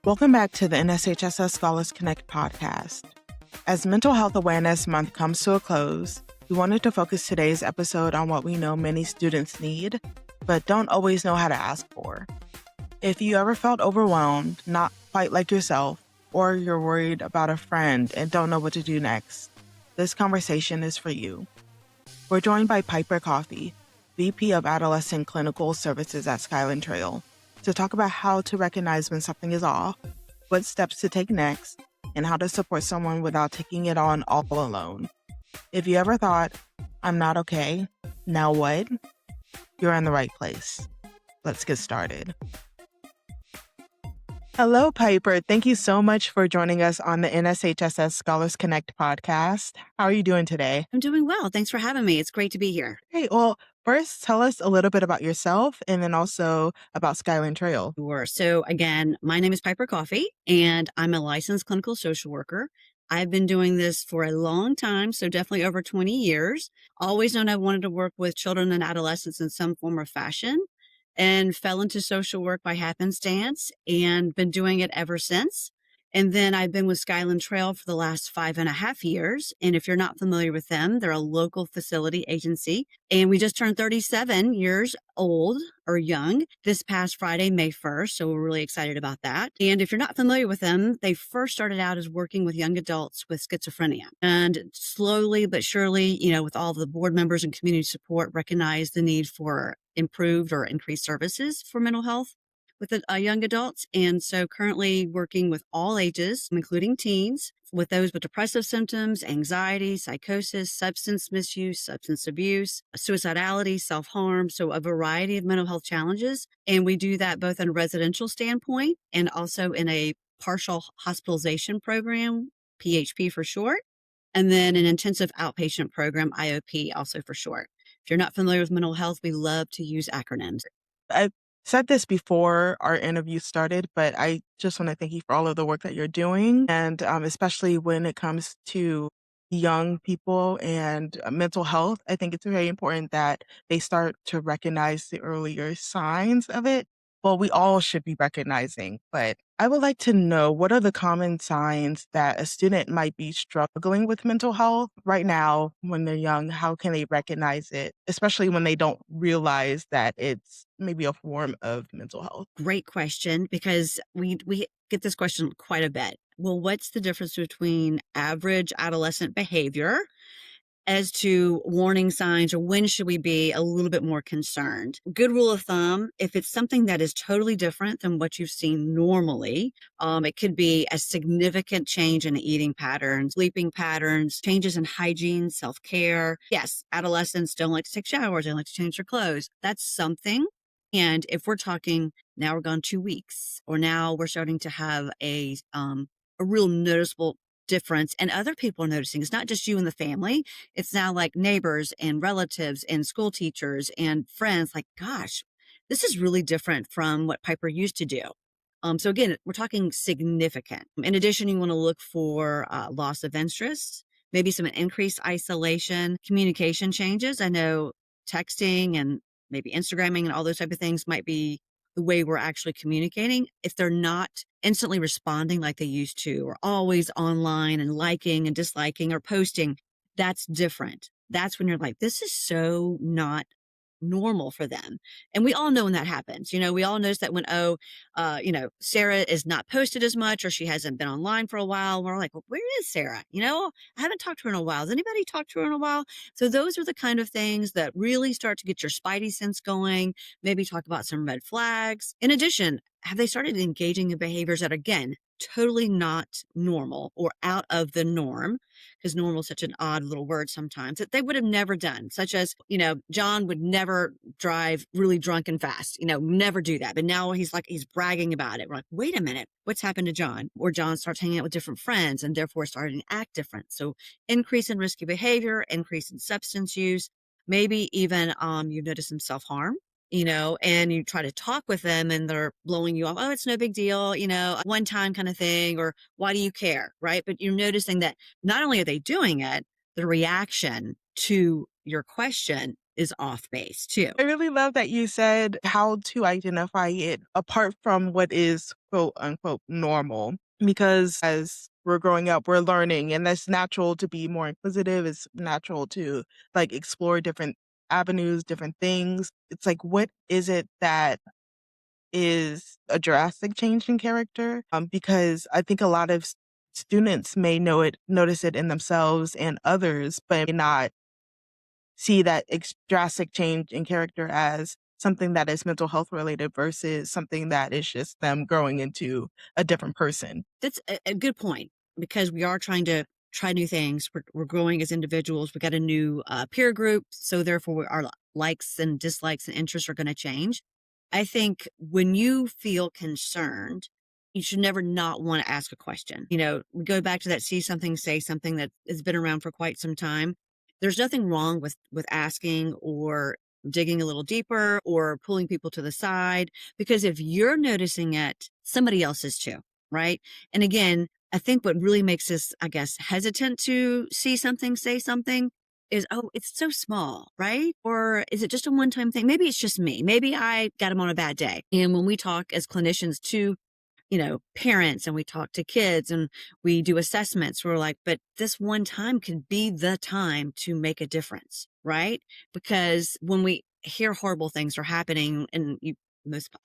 Welcome back to the NSHSS Scholars Connect podcast. As Mental Health Awareness Month comes to a close, we wanted to focus today's episode on what we know many students need, but don't always know how to ask for. If you ever felt overwhelmed, not quite like yourself, or you're worried about a friend and don't know what to do next, this conversation is for you. We're joined by Piper Coffey, VP of Adolescent Clinical Services at Skyland Trail, to talk about how to recognize when something is off, what steps to take next, and how to support someone without taking it on all alone. If you ever thought, I'm not okay, now what? You're in the right place. Let's get started. Hello, Piper. Thank you so much for joining us on the NSHSS Scholars Connect podcast. How are you doing today? I'm doing well. Thanks for having me. It's great to be here. Hey, well, first, tell us a little bit about yourself and then also about Skyland Trail. Sure. So again, my name is Piper Coffey, and I'm a licensed clinical social worker. I've been doing this for a long time, so definitely over 20 years. Always known I wanted to work with children and adolescents in some form or fashion, and fell into social work by happenstance and been doing it ever since. And then I've been with Skyland Trail for the last 5.5 years. And if you're not familiar with them, they're a local facility agency. And we just turned 37 years old or young this past Friday, May 1st. So we're really excited about that. And if you're not familiar with them, they first started out as working with young adults with schizophrenia. And slowly but surely, with all the board members and community support, recognized the need for improved or increased services for mental health with young adults. And so currently working with all ages, including teens, with those with depressive symptoms, anxiety, psychosis, substance misuse, substance abuse, suicidality, self-harm. So a variety of mental health challenges. And we do that both in a residential standpoint and also in a partial hospitalization program, PHP for short, and then an intensive outpatient program, IOP also for short. If you're not familiar with mental health, we love to use acronyms. I said this before our interview started, but I just want to thank you for all of the work that you're doing. And especially when it comes to young people and mental health, I think it's very important that they start to recognize the earlier signs of it. Well, we all should be recognizing, but I would like to know, what are the common signs that a student might be struggling with mental health right now when they're young? How can they recognize it, especially when they don't realize that it's maybe a form of mental health? Great question, because we get this question quite a bit. Well, what's the difference between average adolescent behavior as to warning signs, or when should we be a little bit more concerned? Good rule of thumb, if it's something that is totally different than what you've seen normally, it could be a significant change in eating patterns, sleeping patterns, changes in hygiene, self-care. Yes, adolescents don't like to take showers, they don't like to change their clothes. That's something. And if we're talking, now we're gone 2 weeks, or now we're starting to have a real noticeable difference, and other people are noticing. It's not just you and the family. It's now like neighbors and relatives and school teachers and friends. Like, gosh, this is really different from what Piper used to do. So again, we're talking significant. In addition, you want to look for loss of interest, maybe some increased isolation, communication changes. I know texting and maybe Instagramming and all those type of things might be the way we're actually communicating. If they're not instantly responding like they used to, or always online and liking and disliking or posting, that's different. That's when you're like, this is so not normal for them. And we all know when that happens. We all notice that when, Sarah is not posted as much, or she hasn't been online for a while. We're like, well, where is Sarah? I haven't talked to her in a while. Has anybody talked to her in a while? So those are the kind of things that really start to get your spidey sense going. Maybe talk about some red flags. In addition, have they started engaging in behaviors that, again, totally not normal or out of the norm, because normal is such an odd little word sometimes, that they would have never done, such as, John would never drive really drunk and fast, never do that. But now he's bragging about it. We're like, wait a minute, what's happened to John? Or John starts hanging out with different friends and therefore starting to act different. So increase in risky behavior, increase in substance use, maybe even you notice some self-harm. And you try to talk with them and they're blowing you off. Oh, it's no big deal, one time kind of thing, or why do you care? Right. But you're noticing that not only are they doing it, the reaction to your question is off base too. I really love that you said how to identify it apart from what is quote unquote normal. Because as we're growing up, we're learning, and that's natural to be more inquisitive. It's natural to like explore different avenues, different things. It's like, what is it that is a drastic change in character? Because I think a lot of students may notice it in themselves and others, but may not see that drastic change in character as something that is mental health related versus something that is just them growing into a different person. That's a good point because we are trying to try new things. We're growing as individuals. We got a new peer group. So therefore our likes and dislikes and interests are going to change. I think when you feel concerned, you should never not want to ask a question. We go back to that see something, say something that has been around for quite some time. There's nothing wrong with asking or digging a little deeper or pulling people to the side, because if you're noticing it, somebody else is too, right? And again, I think what really makes us, I guess, hesitant to see something, say something is, oh, it's so small, right? Or is it just a one-time thing? Maybe it's just me. Maybe I got him on a bad day. And when we talk as clinicians to parents, and we talk to kids and we do assessments, we're like, but this one time could be the time to make a difference, right? Because when we hear horrible things are happening and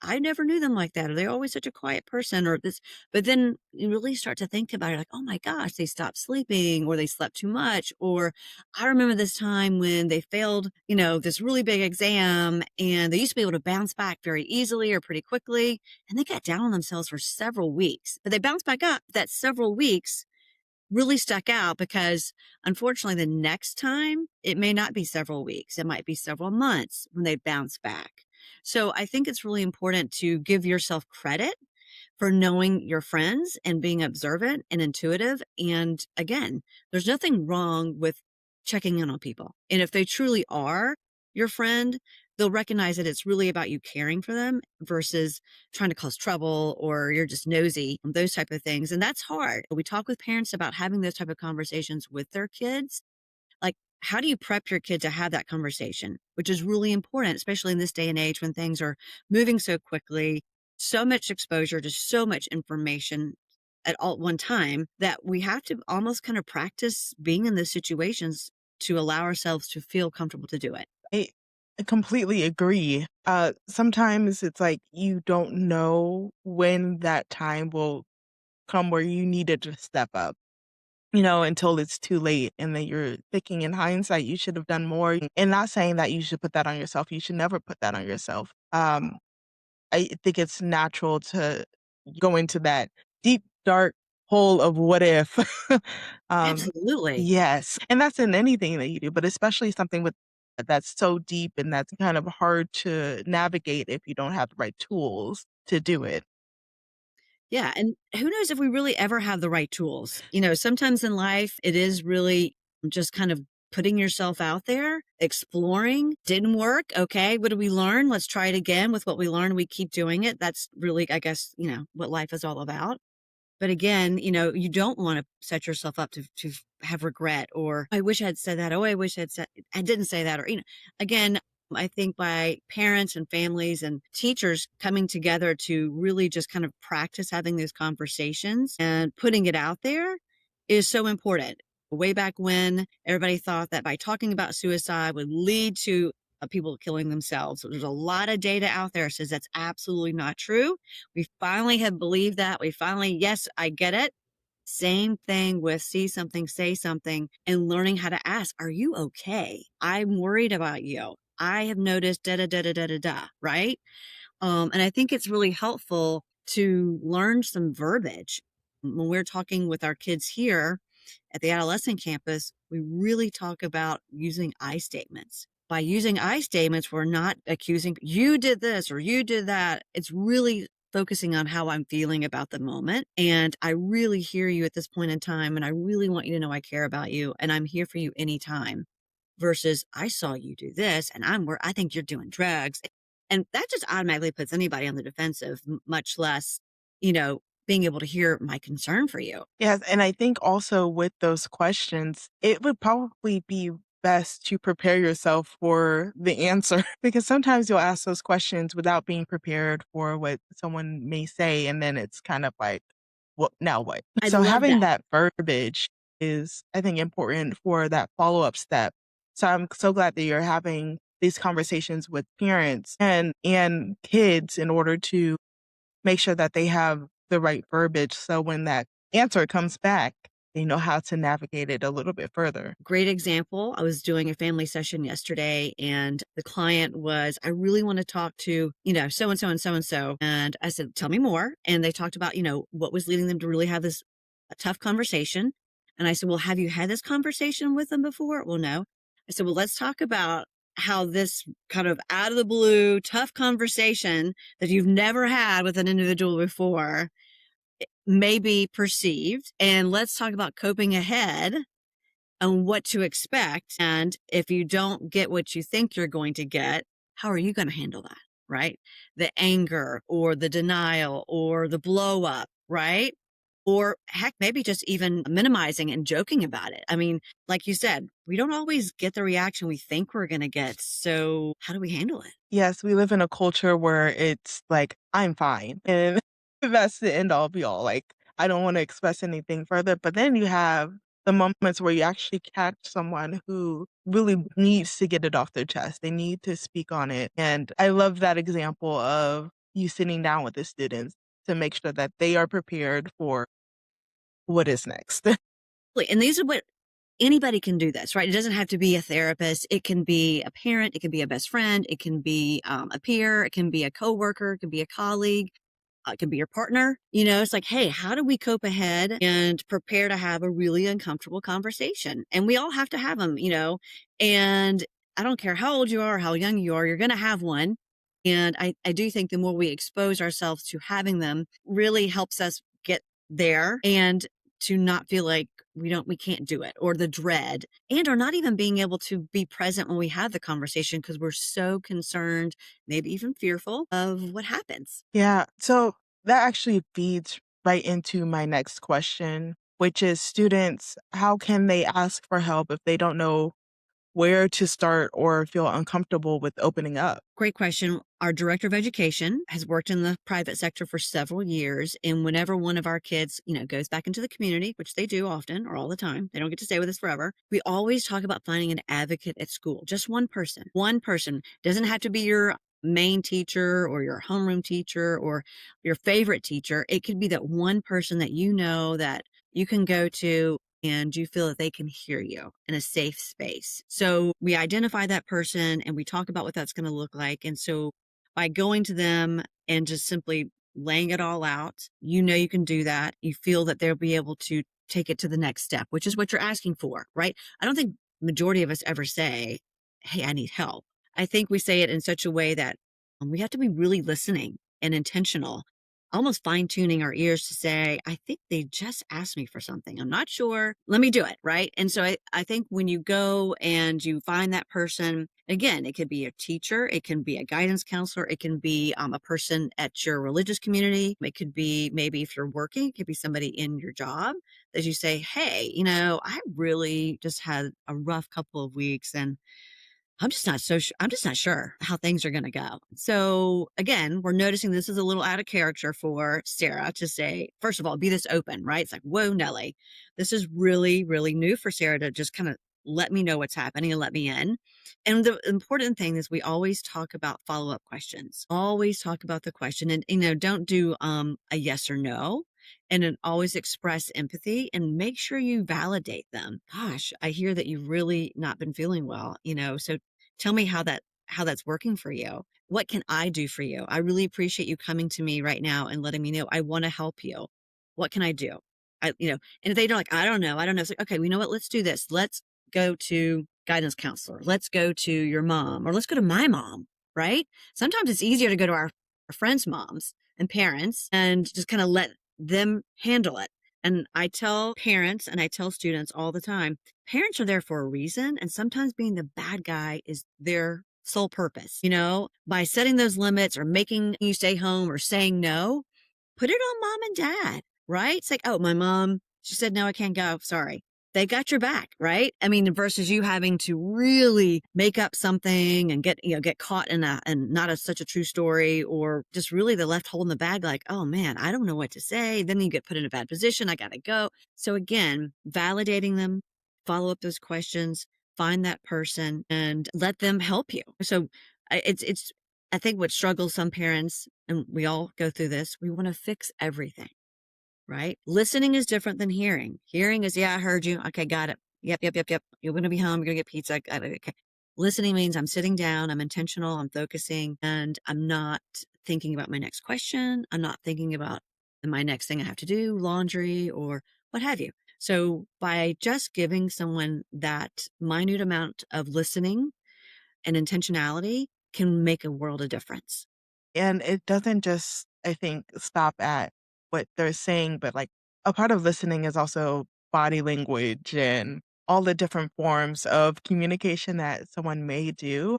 I never knew them like that, or they're always such a quiet person or this, but then you really start to think about it like, oh my gosh, they stopped sleeping or they slept too much. Or I remember this time when they failed, this really big exam and they used to be able to bounce back very easily or pretty quickly. And they got down on themselves for several weeks, but they bounced back up. That several weeks really stuck out because unfortunately the next time it may not be several weeks. It might be several months when they bounce back. So I think it's really important to give yourself credit for knowing your friends and being observant and intuitive. And again, there's nothing wrong with checking in on people. And if they truly are your friend, they'll recognize that it's really about you caring for them versus trying to cause trouble or you're just nosy, those type of things. And that's hard. We talk with parents about having those type of conversations with their kids. Like, how do you prep your kid to have that conversation, which is really important, especially in this day and age when things are moving so quickly, so much exposure to so much information at all at one time that we have to almost kind of practice being in those situations to allow ourselves to feel comfortable to do it. I completely agree. Sometimes it's like you don't know when that time will come where you needed to step up, until it's too late. And then you're thinking in hindsight, you should have done more. And not saying that you should put that on yourself. You should never put that on yourself. I think it's natural to go into that deep, dark hole of what if. um, Absolutely. yes. And that's in anything that you do, but especially something that's so deep and that's kind of hard to navigate if you don't have the right tools to do it. Yeah. And who knows if we really ever have the right tools? Sometimes in life, it is really just kind of putting yourself out there, exploring. Didn't work. Okay. What did we learn? Let's try it again with what we learned. We keep doing it. That's really, I guess, what life is all about. But again, you don't want to set yourself up to have regret or I wish I had said that. Oh, I wish I didn't say that. Or, again, I think by parents and families and teachers coming together to really just kind of practice having these conversations and putting it out there is so important. Way back when everybody thought that by talking about suicide would lead to people killing themselves. So there's a lot of data out there that says that's absolutely not true. We finally have believed that. Yes, I get it. Same thing with see something, say something, and learning how to ask, are you okay? I'm worried about you. I have noticed da da da da da da da, right? And I think it's really helpful to learn some verbiage. When we're talking with our kids here at the adolescent campus, we really talk about using I statements. By using I statements, we're not accusing you did this or you did that. It's really focusing on how I'm feeling about the moment. And I really hear you at this point in time. And I really want you to know I care about you and I'm here for you anytime versus I saw you do this and I think you're doing drugs. And that just automatically puts anybody on the defensive, much less, being able to hear my concern for you. Yes, and I think also with those questions, it would probably be best to prepare yourself for the answer because sometimes you'll ask those questions without being prepared for what someone may say. And then it's kind of like, well, now what? I So love having that. that verbiage is, I think, important for that follow-up step. So I'm so glad that you're having these conversations with parents and kids in order to make sure that they have the right verbiage. So when that answer comes back, they know how to navigate it a little bit further. Great example. I was doing a family session yesterday and the client was, I really want to talk to, so and so and so and so. And I said, tell me more. And they talked about, what was leading them to really have this a tough conversation. And I said, well, have you had this conversation with them before? Well, no. I said, well, let's talk about how this kind of out of the blue, tough conversation that you've never had with an individual before may be perceived. And let's talk about coping ahead on what to expect. And if you don't get what you think you're going to get, how are you going to handle that? Right? The anger or the denial or the blow up, right? Or heck, maybe just even minimizing and joking about it. I mean, like you said, we don't always get the reaction we think we're going to get. So how do we handle it? Yes, we live in a culture where it's like, I'm fine. And that's the end all be all. Like, I don't want to express anything further. But then you have the moments where you actually catch someone who really needs to get it off their chest. They need to speak on it. And I love that example of you sitting down with the students to make sure that they are prepared for what is next. And these are what anybody can do this, right? It doesn't have to be a therapist. It can be a parent. It can be a best friend. It can be a peer. It can be a coworker. It can be a colleague. It can be your partner. It's like, hey, how do we cope ahead and prepare to have a really uncomfortable conversation? And we all have to have them, and I don't care how old you are, how young you are, you're going to have one. And I do think the more we expose ourselves to having them really helps us get there and to not feel like we can't do it, or the dread, and or not even being able to be present when we have the conversation because we're so concerned, maybe even fearful of what happens. Yeah. So that actually feeds right into my next question, which is students, how can they ask for help if they don't know where to start or feel uncomfortable with opening up? Great question. Our director of education has worked in the private sector for several years. And whenever one of our kids, goes back into the community, which they do often or all the time, they don't get to stay with us forever. We always talk about finding an advocate at school. Just one person. One person. Doesn't have to be your main teacher or your homeroom teacher or your favorite teacher. It could be that one person that that you can go to and you feel that they can hear you in a safe space. So we identify that person and we talk about what that's going to look like. And so by going to them and just simply laying it all out, you can do that. You feel that they'll be able to take it to the next step, which is what you're asking for, right? I don't think majority of us ever say, hey, I need help. I think we say it in such a way that we have to be really listening and intentional, almost fine tuning our ears to say, I think they just asked me for something. I'm not sure. Let me do it. Right. And so I think when you go and you find that person, again, it could be a teacher, it can be a guidance counselor, it can be a person at your religious community. It could be maybe if you're working, it could be somebody in your job that you say, hey, I really just had a rough couple of weeks and I'm just not sure how things are going to go. So again, we're noticing this is a little out of character for Sarah to say, first of all, be this open, right? It's like, whoa, Nellie, this is really, really new for Sarah to just kind of let me know what's happening and let me in. And the important thing is we always talk about follow-up questions, always talk about the question and, don't do a yes or no. And then always express empathy and make sure you validate them. Gosh, I hear that you've really not been feeling well, so tell me how that's working for you. What can I do for you? I really appreciate you coming to me right now and letting me know I want to help you. What can I do? And if they don't like, I don't know. It's like, okay, you know what? Let's do this. Let's go to guidance counselor. Let's go to your mom or let's go to my mom, right? Sometimes it's easier to go to our friends' moms and parents and just kind of let them handle it. And I tell parents and I tell students all the time, parents are there for a reason. And sometimes being the bad guy is their sole purpose. By setting those limits or making you stay home or saying no, put it on mom and dad, right? It's like, oh, my mom, she said, no, I can't go. Sorry. they got your back, right? I mean, versus you having to really make up something and get caught in and not such a true story, or just really the left holding the bag, like, oh man, I don't know what to say. Then you get put in a bad position. I got to go. So again, validating them, follow up those questions, find that person and let them help you. So it's, I think what struggles some parents, and we all go through this, we want to fix everything. Right? Listening is different than hearing. Hearing is, yeah, I heard you. Okay, got it. Yep, yep, yep, yep. You're going to be home. You're going to get pizza. Got it. Okay. Listening means I'm sitting down, I'm intentional, I'm focusing, and I'm not thinking about my next question. I'm not thinking about my next thing I have to do, laundry or what have you. So by just giving someone that minute amount of listening and intentionality can make a world of difference. And it doesn't just, I think, stop at what they're saying, but like a part of listening is also body language and all the different forms of communication that someone may do.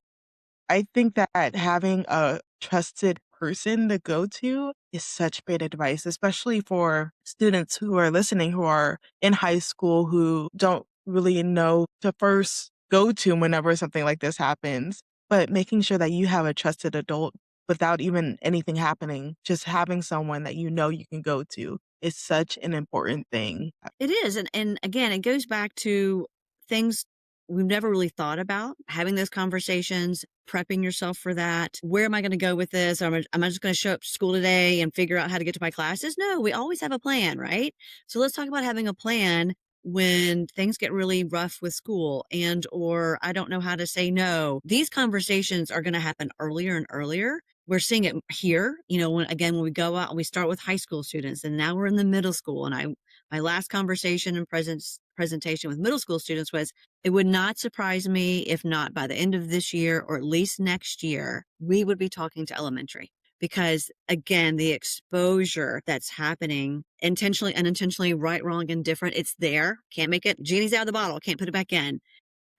I think that having a trusted person to go to is such great advice, especially for students who are listening, who are in high school, who don't really know to first go to whenever something like this happens. But making sure that you have a trusted adult without even anything happening, just having someone that you know you can go to is such an important thing. It is. And again, it goes back to things we've never really thought about, having those conversations, prepping yourself for that. Where am I going to go with this? Am I just going to show up to school today and figure out how to get to my classes? No, we always have a plan, right? So let's talk about having a plan when things get really rough with school or I don't know how to say no. These conversations are going to happen earlier and earlier. We're seeing it here, when we go out and we start with high school students and now we're in the middle school. And my last conversation and presentation with middle school students was, it would not surprise me if not by the end of this year or at least next year, we would be talking to elementary. Because again, the exposure that's happening intentionally, unintentionally, right, wrong, and different, it's there. Can't make it. Genie's out of the bottle. Can't put it back in.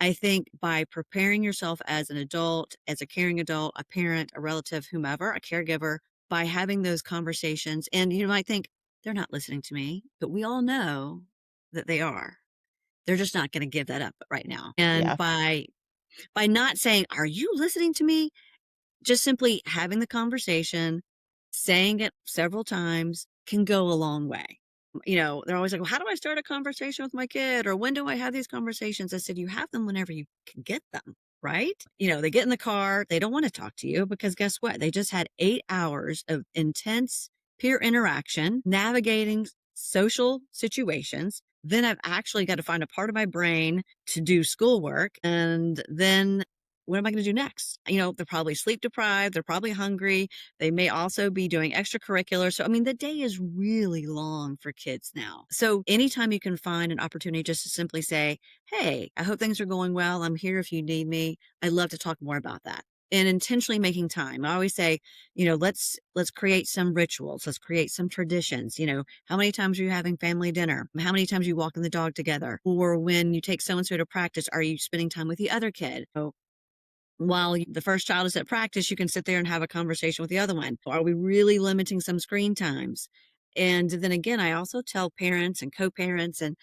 I think by preparing yourself as an adult, as a caring adult, a parent, a relative, whomever, a caregiver, by having those conversations, and you might think, they're not listening to me, but we all know that they are. They're just not going to give that up right now. And Yeah. by not saying, are you listening to me? Just simply having the conversation, saying it several times can go a long way. They're always like, well, how do I start a conversation with my kid? Or when do I have these conversations? I said, you have them whenever you can get them, right? They get in the car. They don't want to talk to you because guess what? They just had 8 hours of intense peer interaction, navigating social situations. Then I've actually got to find a part of my brain to do schoolwork. And then what am I going to do next? They're probably sleep deprived. They're probably hungry. They may also be doing extracurricular. So, the day is really long for kids now. So anytime you can find an opportunity just to simply say, hey, I hope things are going well. I'm here if you need me. I'd love to talk more about that. And intentionally making time. I always say, let's create some rituals. Let's create some traditions. How many times are you having family dinner? How many times are you walking the dog together? Or when you take so-and-so to practice, are you spending time with the other kid? So while the first child is at practice, you can sit there and have a conversation with the other one. Are we really limiting some screen times? And then again, I also tell parents and co-parents and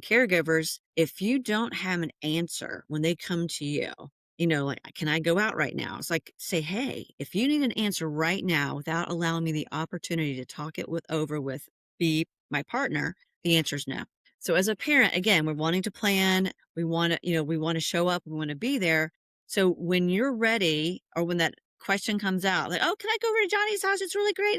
caregivers, if you don't have an answer when they come to you, like, can I go out right now? It's like, say, hey, if you need an answer right now without allowing me the opportunity to talk it over with my partner, the answer is no. So as a parent, again, we're wanting to plan. We want to show up. We want to be there. So when you're ready, or when that question comes out, like, oh, can I go over to Johnny's house? It's really great.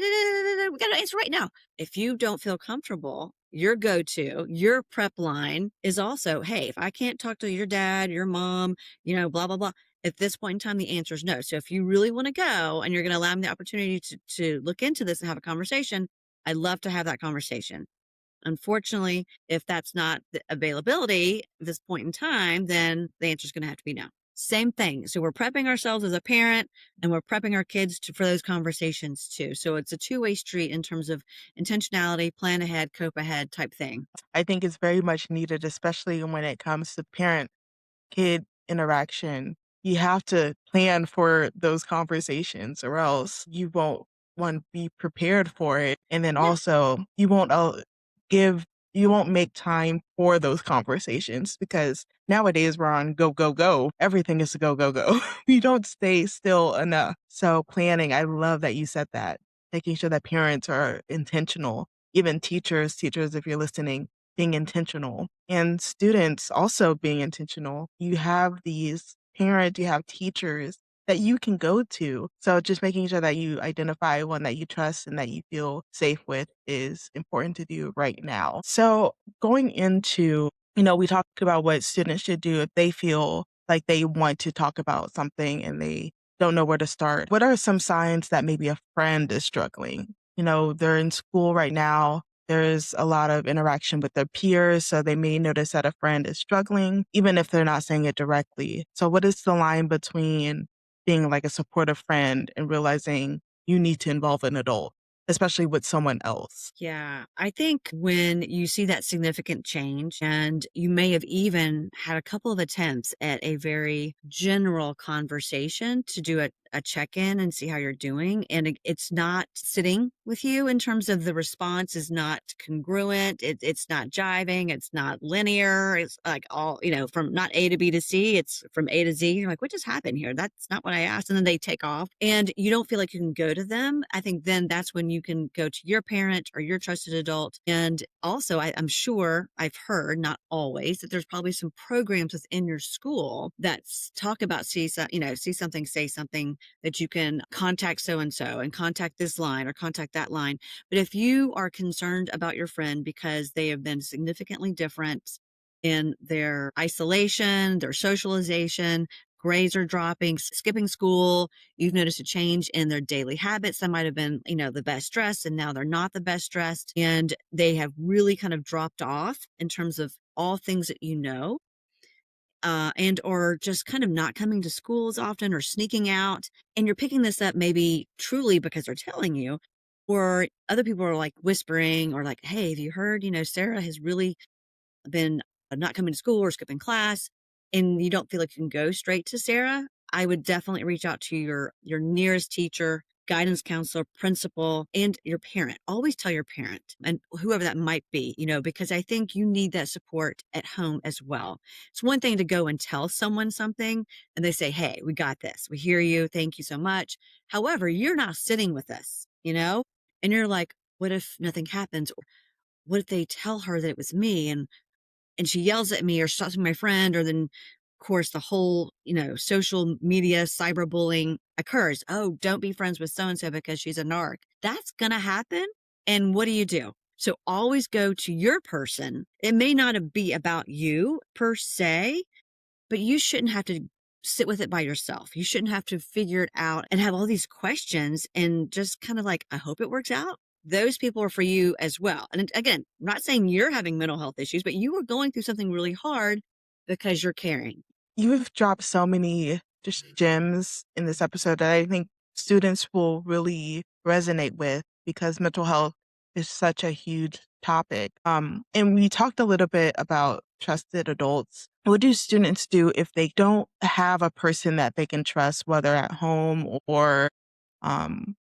We got to answer right now. If you don't feel comfortable, your go-to, your prep line is also, hey, if I can't talk to your dad, your mom, blah, blah, blah. At this point in time, the answer is no. So if you really want to go and you're going to allow me the opportunity to look into this and have a conversation, I'd love to have that conversation. Unfortunately, if that's not the availability at this point in time, then the answer is going to have to be no. Same thing. So we're prepping ourselves as a parent and we're prepping our kids for those conversations too. So it's a two-way street in terms of intentionality, plan ahead, cope ahead type thing. I think it's very much needed, especially when it comes to parent-kid interaction. You have to plan for those conversations or else you won't, one, be prepared for it. And then Yeah. also you won't give you won't make time for those conversations because nowadays we're on go, go, go. Everything is a go, go, go. You don't stay still enough. So planning, I love that you said that. Making sure that parents are intentional, even teachers, if you're listening, being intentional, and students also being intentional. You have these parents, you have teachers that you can go to. So just making sure that you identify one that you trust and that you feel safe with is important to do right now. So going into, we talked about what students should do if they feel like they want to talk about something and they don't know where to start. What are some signs that maybe a friend is struggling? They're in school right now. There's a lot of interaction with their peers, so they may notice that a friend is struggling, even if they're not saying it directly. So what is the line between being like a supportive friend and realizing you need to involve an adult, especially with someone else? Yeah, I think when you see that significant change, and you may have even had a couple of attempts at a very general conversation to do a check in and see how you're doing, and it's not sitting with you in terms of the response is not congruent, it's not jiving, it's not linear, it's like all, from not A to B to C, it's from A to Z. You're like, what just happened here? That's not what I asked. And then they take off and you don't feel like you can go to them. I think then that's when you can go to your parent or your trusted adult. And also, I'm sure I've heard, not always, that there's probably some programs within your school that talk about see something, say something, that you can contact so and so and contact this line or contact that line. But if you are concerned about your friend because they have been significantly different in their isolation, their socialization, grades are dropping, skipping school, you've noticed a change in their daily habits. They might have been, the best dressed and now they're not the best dressed. And they have really kind of dropped off in terms of all things that and or just kind of not coming to school as often or sneaking out. And you're picking this up maybe truly because they're telling you, or other people are like whispering or like, hey, have you heard, Sarah has really been not coming to school or skipping class, and you don't feel like you can go straight to Sarah, I would definitely reach out to your nearest teacher, guidance counselor, principal, and your parent. Always tell your parent and whoever that might be, because I think you need that support at home as well. It's one thing to go and tell someone something and they say, hey, we got this. We hear you. Thank you so much. However, you're not sitting with us, and you're like, what if nothing happens? Or what if they tell her that it was me and she yells at me or she talks to my friend, or then of course the whole, social media cyberbullying occurs. Oh, don't be friends with so and so because she's a narc. That's going to happen. And what do you do? So always go to your person. It may not be about you per se, but you shouldn't have to sit with it by yourself. You shouldn't have to figure it out and have all these questions and just kind of like, I hope it works out. Those people are for you as well. And again, I'm not saying you're having mental health issues, but you are going through something really hard because you're caring. You've dropped so many just gems in this episode that I think students will really resonate with because mental health is such a huge topic. And we talked a little bit about trusted adults. What do students do if they don't have a person that they can trust, whether at home um,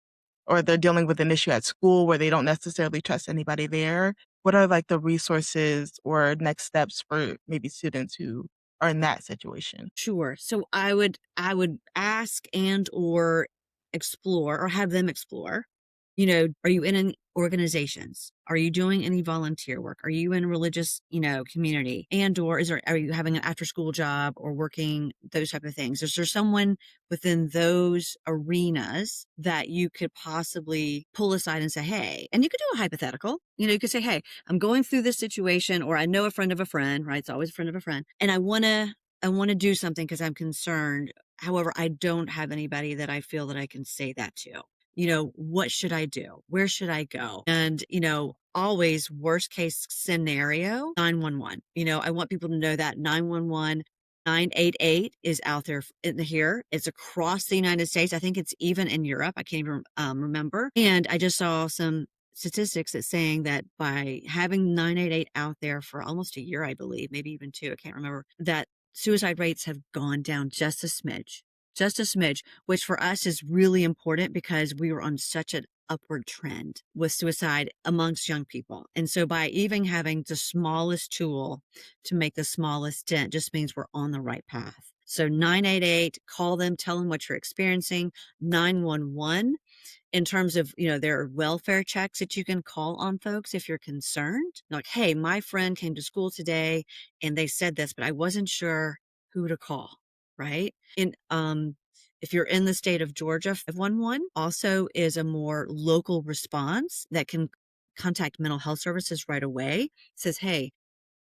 or they're dealing with an issue at school where they don't necessarily trust anybody there? What are like the resources or next steps for maybe students who are in that situation? Sure. So I would ask and or explore or have them explore, are you in any organizations? Are you doing any volunteer work? Are you in a religious, community? And or are you having an after school job or working those type of things? Is there someone within those arenas that you could possibly pull aside and say, hey, and you could do a hypothetical, you could say, hey, I'm going through this situation, or I know a friend of a friend, right? It's always a friend of a friend. And I want to do something because I'm concerned. However, I don't have anybody that I feel that I can say that to. What should I do? Where should I go? And, always worst case scenario, 911. I want people to know that 911, 988 is out there in here. It's across the United States. I think it's even in Europe. I can't even remember. And I just saw some statistics that's saying that by having 988 out there for almost a year, I believe, maybe even two, I can't remember, that suicide rates have gone down just a smidge. just a smidge, which for us is really important because we were on such an upward trend with suicide amongst young people. And so by even having the smallest tool to make the smallest dent just means we're on the right path. So 988, call them, tell them what you're experiencing. 911, in terms of, there are welfare checks that you can call on folks if you're concerned. Like, hey, my friend came to school today and they said this, but I wasn't sure who to call, right? And if you're in the state of Georgia, 511 also is a more local response that can contact mental health services right away. It says, hey,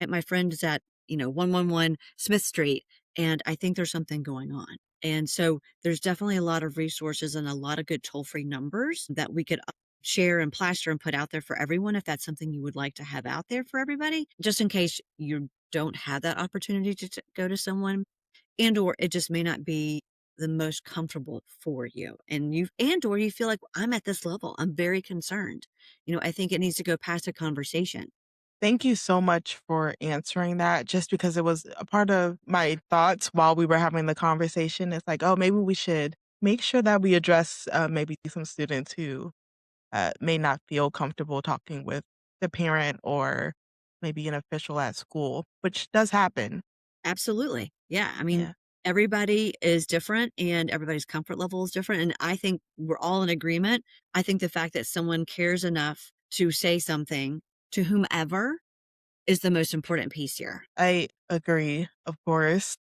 my friend is at, 111 Smith Street, and I think there's something going on. And so there's definitely a lot of resources and a lot of good toll-free numbers that we could share and plaster and put out there for everyone if that's something you would like to have out there for everybody, just in case you don't have that opportunity to go to someone, and or it just may not be the most comfortable for you. Or you feel like, I'm at this level, I'm very concerned. I think it needs to go past a conversation. Thank you so much for answering that, just because it was a part of my thoughts while we were having the conversation. It's like, oh, maybe we should make sure that we address maybe some students who may not feel comfortable talking with the parent or maybe an official at school, which does happen. Absolutely. Yeah. I mean, Yeah. everybody is different and everybody's comfort level is different. And I think we're all in agreement. I think the fact that someone cares enough to say something to whomever is the most important piece here. I agree, of course.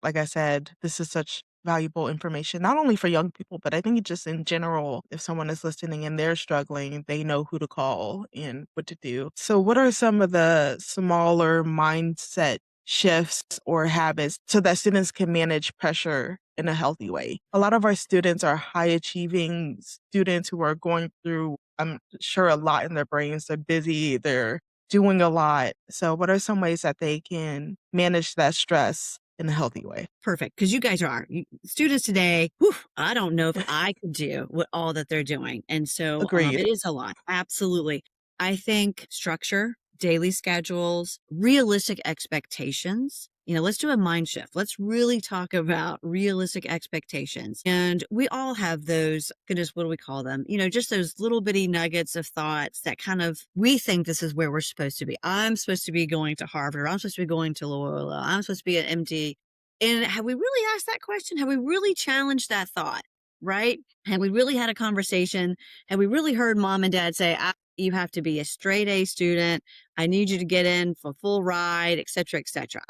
Like I said, this is such valuable information, not only for young people, but I think just in general, if someone is listening and they're struggling, they know who to call and what to do. So, what are some of the smaller mindset shifts or habits so that students can manage pressure in a healthy way? A lot of our students are high achieving students who are going through, I'm sure, a lot in their brains. They're busy, they're doing a lot. So, what are some ways that they can manage that stress in a healthy way? Perfect. Because you guys are students today. I don't know if I could do what all that they're doing. And so Agreed. it is a lot. Absolutely. I think structure, daily schedules, realistic expectations. Let's do a mind shift. Let's really talk about realistic expectations. And we all have those, goodness, what do we call them? Just those little bitty nuggets of thoughts that kind of, we think this is where we're supposed to be. I'm supposed to be going to Harvard. Or I'm supposed to be going to Loyola. I'm supposed to be an MD. And have we really asked that question? Have we really challenged that thought? Right? Have we really had a conversation? Have we really heard mom and dad say, you have to be a straight A student. I need you to get in for full ride, et cetera, et cetera.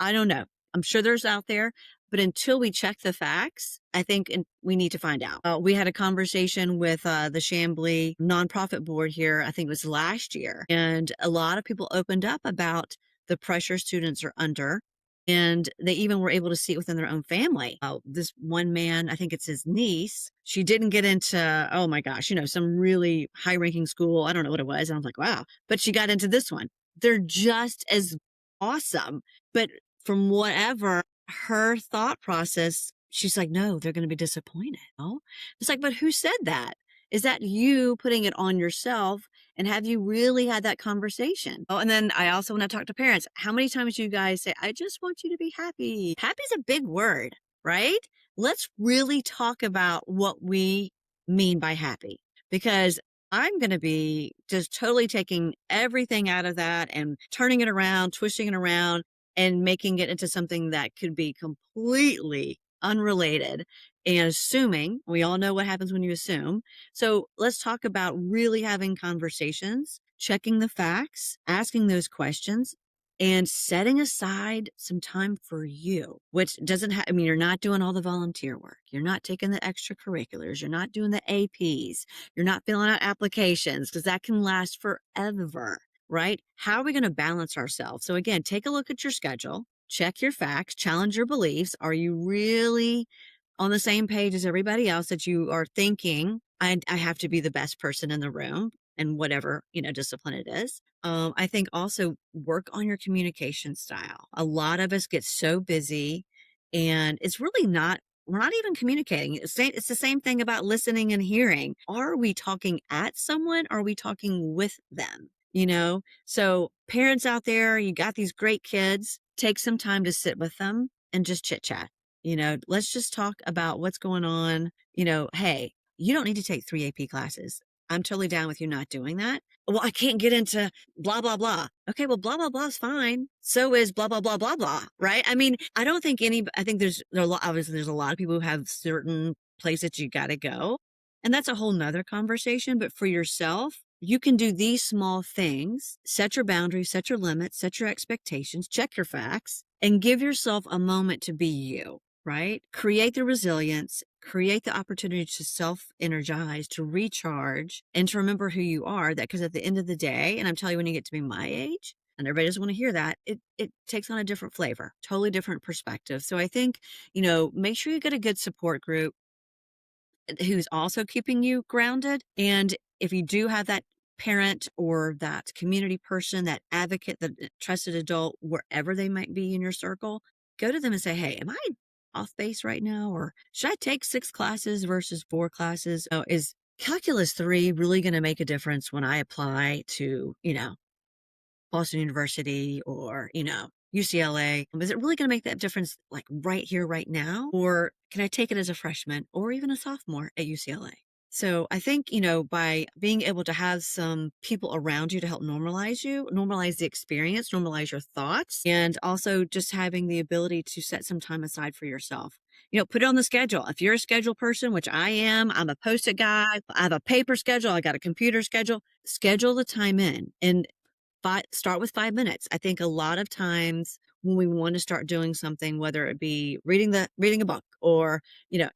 I don't know. I'm sure there's out there, but until we check the facts, I think we need to find out. We had a conversation with the Chambly nonprofit board here, I think it was last year, and a lot of people opened up about the pressure students are under. And they even were able to see it within their own family. This one man, I think it's his niece, she didn't get into, oh my gosh, some really high ranking school. I don't know what it was. And I was like, wow. But she got into this one. They're just as awesome. But from whatever her thought process, she's like, no, they're going to be disappointed. Oh, it's like, but who said that? Is that you putting it on yourself? And have you really had that conversation? Oh, and then I also, when I talk to parents, how many times do you guys say, I just want you to be happy? Happy is a big word, right? Let's really talk about what we mean by happy, because I'm going to be just totally taking everything out of that and turning it around, twisting it around, and making it into something that could be completely unrelated and assuming. We all know what happens when you assume. So let's talk about really having conversations, checking the facts, asking those questions, and setting aside some time for you, which doesn't have, you're not doing all the volunteer work. You're not taking the extracurriculars. You're not doing the APs. You're not filling out applications, because that can last forever, right? How are we going to balance ourselves? So again, take a look at your schedule, check your facts, challenge your beliefs. Are you really on the same page as everybody else, that you are thinking, I have to be the best person in the room, and whatever, discipline it is. I think also work on your communication style. A lot of us get so busy, and it's really not, we're not even communicating. It's the same thing about listening and hearing. Are we talking at someone? Or are we talking with them? So parents out there, you got these great kids, take some time to sit with them and just chit chat. Let's just talk about what's going on. Hey, you don't need to take 3 AP classes. I'm totally down with you not doing that. Well, I can't get into blah, blah, blah. Okay, well, blah, blah, blah is fine. So is blah, blah, blah, blah, blah, right? I mean, I think obviously there's a lot of people who have certain places you got to go. And that's a whole nother conversation. But for yourself, you can do these small things, set your boundaries, set your limits, set your expectations, check your facts, and give yourself a moment to be you, right? Create the resilience, create the opportunity to self energize, to recharge, and to remember who you are. That because at the end of the day, and I'm telling you, when you get to be my age, and everybody doesn't want to hear that, it takes on a different flavor, totally different perspective. So I think, make sure you get a good support group who's also keeping you grounded. And if you do have that parent or that community person, that advocate, the trusted adult, wherever they might be in your circle, go to them and say, hey, am I off base right now? Or should I take 6 classes versus 4 classes? Oh, is calculus 3 really going to make a difference when I apply to, Boston University or, UCLA? Is it really going to make that difference like right here, right now? Or can I take it as a freshman or even a sophomore at UCLA? So I think, by being able to have some people around you to help normalize you, normalize the experience, normalize your thoughts, and also just having the ability to set some time aside for yourself. Put it on the schedule. If you're a schedule person, which I am, I'm a post-it guy. I have a paper schedule. I got a computer schedule. Schedule the time in and start with 5 minutes. I think a lot of times when we want to start doing something, whether it be reading a book or,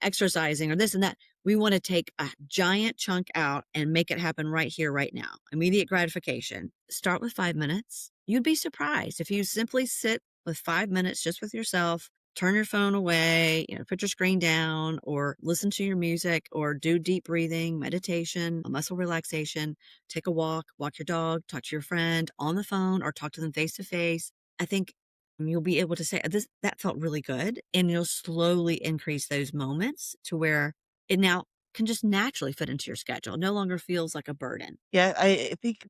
exercising or this and that, we want to take a giant chunk out and make it happen right here, right now. Immediate gratification. Start with 5 minutes. You'd be surprised if you simply sit with 5 minutes just with yourself, turn your phone away, put your screen down or listen to your music or do deep breathing, meditation, muscle relaxation, take a walk your dog, talk to your friend on the phone or talk to them face to face. I think you'll be able to say that felt really good. And you'll slowly increase those moments to where it now can just naturally fit into your schedule. It no longer feels like a burden. Yeah, I think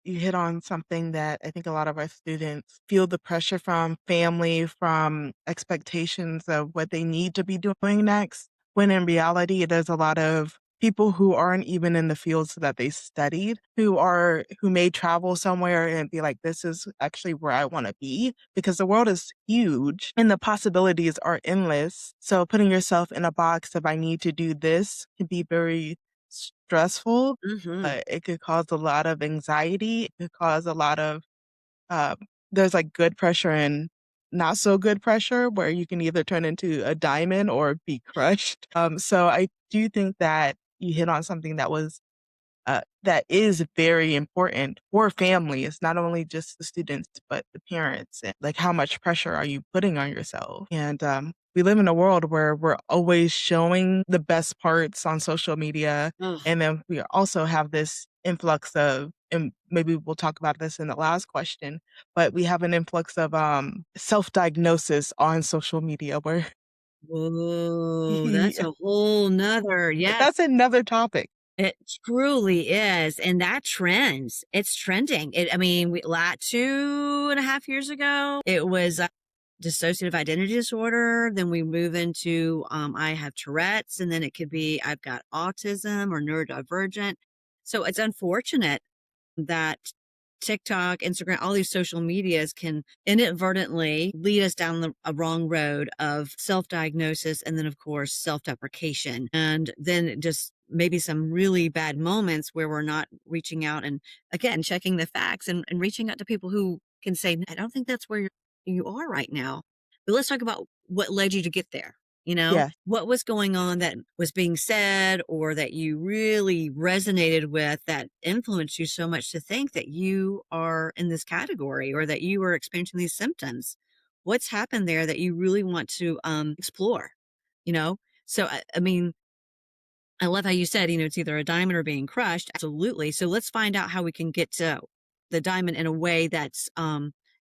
you hit on something that I think a lot of our students feel the pressure from family, from expectations of what they need to be doing next, when in reality, there's a lot of people who aren't even in the fields that they studied, who may travel somewhere and be like, this is actually where I want to be, because the world is huge and the possibilities are endless. So putting yourself in a box of I need to do this can be very stressful. Mm-hmm. It could cause a lot of anxiety. It could cause a lot of, uh, there's like good pressure and not so good pressure where you can either turn into a diamond or be crushed. So I do think that you hit on something that is very important for families, not only just the students, but the parents. And like, how much pressure are you putting on yourself? And we live in a world where we're always showing the best parts on social media. And then we also have this influx of, and maybe we'll talk about this in the last question, but we have an influx of self-diagnosis on social media where Whoa, that's a whole nother, yes. that's another topic. It truly is. And that trends. It's trending. Like 2.5 years ago, it was dissociative identity disorder. Then we move into, I have Tourette's, and then it could be, I've got autism or neurodivergent. So it's unfortunate that TikTok, Instagram, all these social medias can inadvertently lead us down a wrong road of self-diagnosis and then, of course, self-deprecation. And then just maybe some really bad moments where we're not reaching out and, again, checking the facts and reaching out to people who can say, I don't think that's where you are right now. But let's talk about what led you to get there. Yeah. What was going on that was being said or that you really resonated with that influenced you so much to think that you are in this category or that you were experiencing these symptoms? What's happened there that you really want to explore? You know, so I love how you said, it's either a diamond or being crushed. Absolutely. So let's find out how we can get to the diamond in a way that's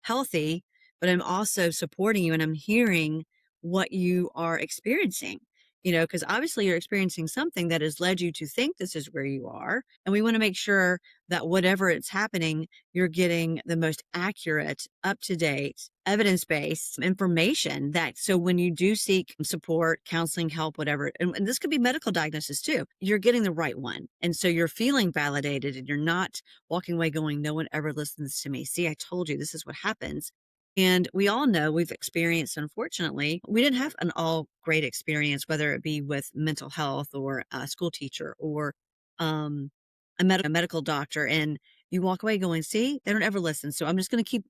healthy, but I'm also supporting you and I'm hearing what you are experiencing. because obviously you're experiencing something that has led you to think this is where you are. And we want to make sure that whatever it's happening, you're getting the most accurate, up-to-date, evidence-based information so when you do seek support, counseling, help, whatever, and this could be medical diagnosis too, you're getting the right one. And so you're feeling validated and you're not walking away going, no one ever listens to me. See, I told you this is what happens. And we all know we've experienced, unfortunately, we didn't have an all great experience, whether it be with mental health or a school teacher or a medical doctor. And you walk away going, see, they don't ever listen. So I'm just going to keep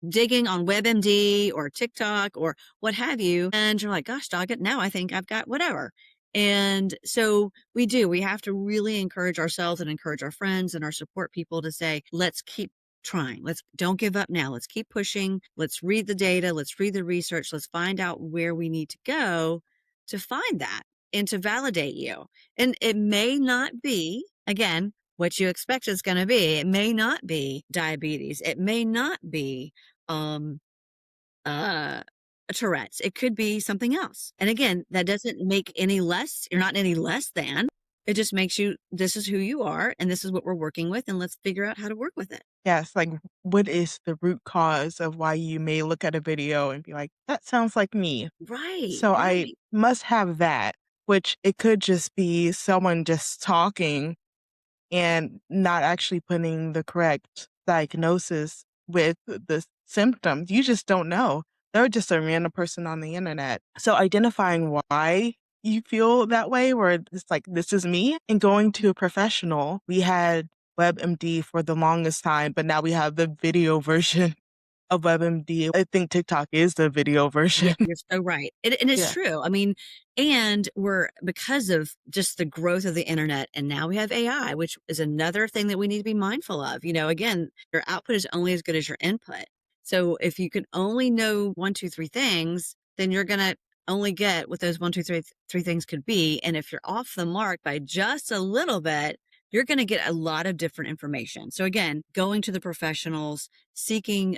digging on WebMD or TikTok or what have you. And you're like, gosh, dog it. Now I think I've got whatever. And so we have to really encourage ourselves and encourage our friends and our support people to say, let's keep trying. Don't give up now. Let's keep pushing. Let's read the data. Let's read the research. Let's find out where we need to go to find that and to validate you. And it may not be, again, what you expect it's going to be. It may not be diabetes. It may not be Tourette's. It could be something else. And again, that doesn't make any less. You're not any less than. It just makes you, this is who you are, and this is what we're working with, and let's figure out how to work with it. Yes, like what is the root cause of why you may look at a video and be like, that sounds like me. Right. So I must have that, which it could just be someone just talking and not actually putting the correct diagnosis with the symptoms. You just don't know. They're just a random person on the internet. So identifying why you feel that way, where it's like, this is me, and going to a professional. We had WebMD for the longest time, but now we have the video version of WebMD. I think TikTok is the video version. Yeah, you're so right. And it's true. I mean, and because of just the growth of the internet, and now we have AI, which is another thing that we need to be mindful of. Again, your output is only as good as your input. So if you can only know 1, 2, 3 things, then you're going to only get what those 1, 2, 3 things could be. And if you're off the mark by just a little bit, you're going to get a lot of different information. So again, going to the professionals, seeking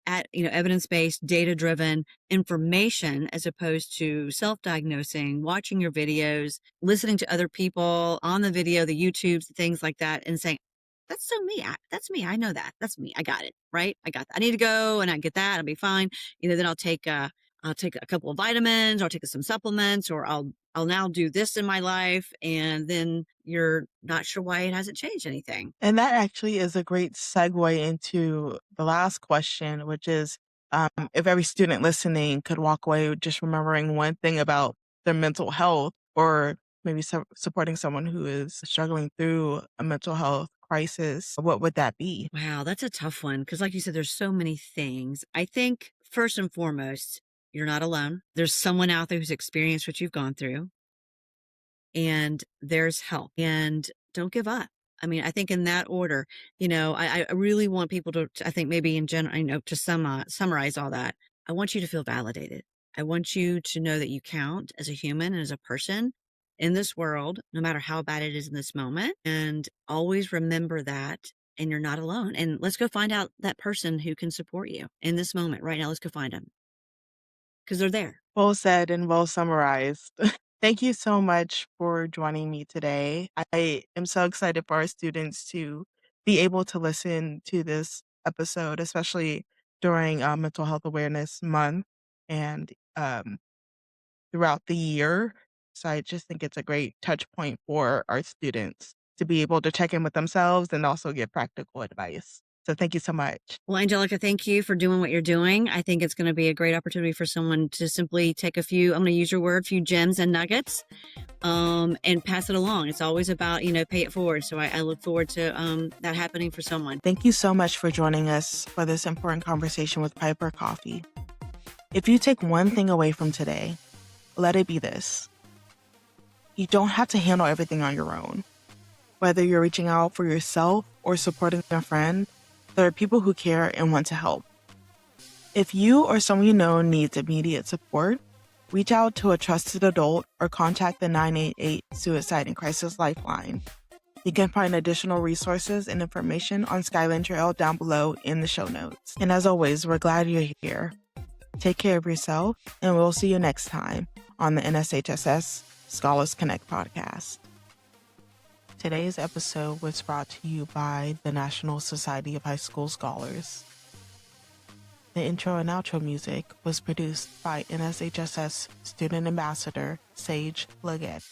evidence-based, data-driven information as opposed to self-diagnosing, watching your videos, listening to other people on the video, the YouTubes, things like that, and saying, that's so me. That's me. I know that. That's me. I got it. Right. I got that. I need to go and I get that. I'll be fine. Then I'll take a couple of vitamins, or I'll take some supplements, or I'll now do this in my life. And then you're not sure why it hasn't changed anything. And that actually is a great segue into the last question, which is if every student listening could walk away just remembering one thing about their mental health, or maybe supporting someone who is struggling through a mental health crisis, what would that be? Wow, that's a tough one. Because like you said, there's so many things. I think first and foremost, you're not alone. There's someone out there who's experienced what you've gone through, and there's help, and don't give up. I mean, I think in that order, I really want people to, I think maybe in general, to summarize all that, I want you to feel validated. I want you to know that you count as a human and as a person in this world, no matter how bad it is in this moment. And always remember that, and you're not alone. And let's go find out that person who can support you in this moment right now. Let's go find them, because they're there. Well said and well summarized. Thank you so much for joining me today. I am so excited for our students to be able to listen to this episode, especially during Mental Health Awareness Month and throughout the year. So I just think it's a great touch point for our students to be able to check in with themselves and also get practical advice. So thank you so much. Well, Angelica, thank you for doing what you're doing. I think it's going to be a great opportunity for someone to simply take I'm going to use your word, few gems and nuggets, and pass it along. It's always about, pay it forward. So I look forward to that happening for someone. Thank you so much for joining us for this important conversation with Piper Coffee. If you take one thing away from today, let it be this. You don't have to handle everything on your own. Whether you're reaching out for yourself or supporting a friend, there are people who care and want to help. If you or someone you know needs immediate support, reach out to a trusted adult or contact the 988 Suicide and Crisis Lifeline. You can find additional resources and information on Skyland Trail down below in the show notes. And as always, we're glad you're here. Take care of yourself, and we'll see you next time on the NSHSS Scholars Connect podcast. Today's episode was brought to you by the National Society of High School Scholars. The intro and outro music was produced by NSHSS Student Ambassador Sage Leggett.